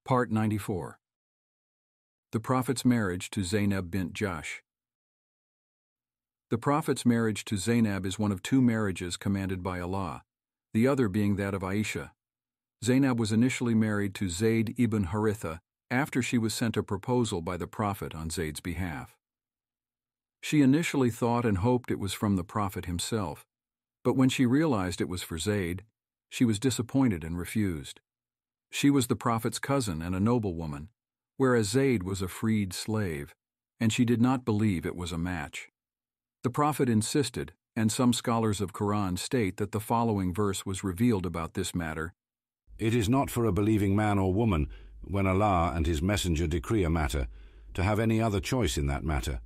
Part 94. The Prophet's Marriage to Zainab bint Jahsh. The Prophet's marriage to Zainab is one of two marriages commanded by Allah, the other being that of Aisha. Zainab was initially married to Zayd ibn Haritha after she was sent a proposal by the Prophet on Zayd's behalf. She initially thought and hoped it was from the Prophet himself, but when she realized it was for Zayd, she was disappointed and refused. She was the Prophet's cousin and a noblewoman, whereas Zayd was a freed slave, and she did not believe it was a match. The Prophet insisted, and some scholars of Quran state that the following verse was revealed about this matter. It is not for a believing man or woman, when Allah and His Messenger decree a matter, to have any other choice in that matter.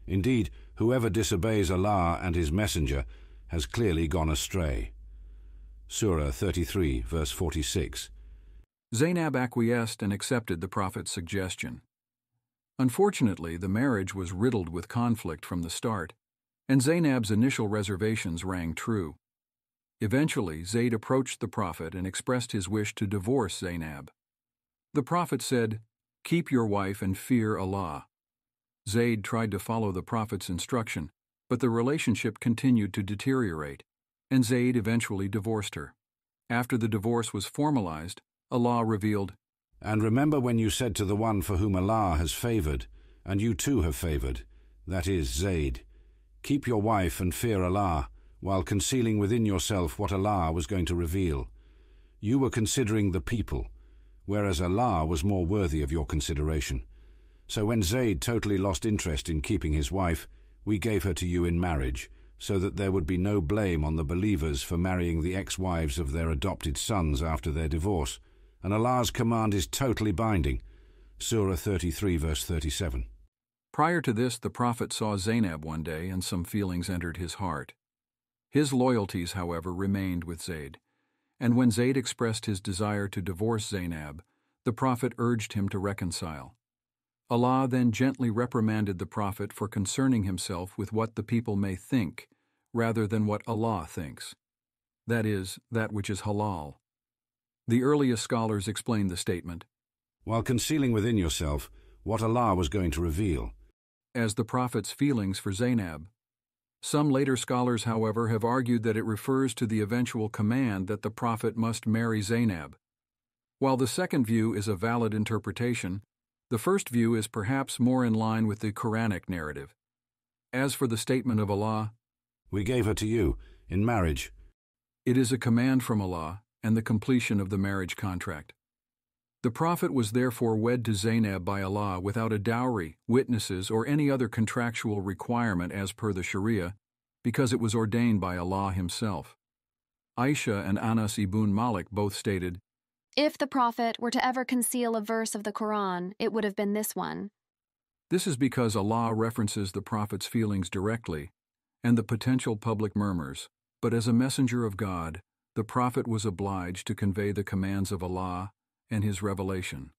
Indeed, whoever disobeys Allah and His Messenger has clearly gone astray. Surah 33, verse 46. Zainab acquiesced and accepted the Prophet's suggestion. Unfortunately, the marriage was riddled with conflict from the start, and Zainab's initial reservations rang true. Eventually, Zayd approached the Prophet and expressed his wish to divorce Zainab. The Prophet said, "Keep your wife and fear Allah." Zayd tried to follow the Prophet's instruction, but the relationship continued to deteriorate, and Zayd eventually divorced her. After the divorce was formalized, Allah revealed, "And remember when you said to the one for whom Allah has favored, and you too have favored, that is, Zayd, keep your wife and fear Allah, while concealing within yourself what Allah was going to reveal. You were considering the people, whereas Allah was more worthy of your consideration. So when Zayd totally lost interest in keeping his wife, we gave her to you in marriage, so that there would be no blame on the believers for marrying the ex-wives of their adopted sons after their divorce. And Allah's command is totally binding." Surah 33, verse 37. Prior to this, the Prophet saw Zainab one day and some feelings entered his heart. His loyalties, however, remained with Zayd, and when Zayd expressed his desire to divorce Zainab, the Prophet urged him to reconcile. Allah then gently reprimanded the Prophet for concerning himself with what the people may think, rather than what Allah thinks. That is, that which is halal. The earliest scholars explained the statement, "While concealing within yourself what Allah was going to reveal," as the Prophet's feelings for Zainab. Some later scholars, however, have argued that it refers to the eventual command that the Prophet must marry Zainab. While the second view is a valid interpretation, the first view is perhaps more in line with the Quranic narrative. As for the statement of Allah, "We gave her to you in marriage," it is a command from Allah and the completion of the marriage contract. The Prophet was therefore wed to Zainab by Allah without a dowry, witnesses, or any other contractual requirement as per the Sharia, because it was ordained by Allah Himself. Aisha and Anas ibn Malik both stated, "If the Prophet were to ever conceal a verse of the Quran, it would have been this one." This is because Allah references the Prophet's feelings directly and the potential public murmurs, but as a messenger of God, the Prophet was obliged to convey the commands of Allah and His revelation.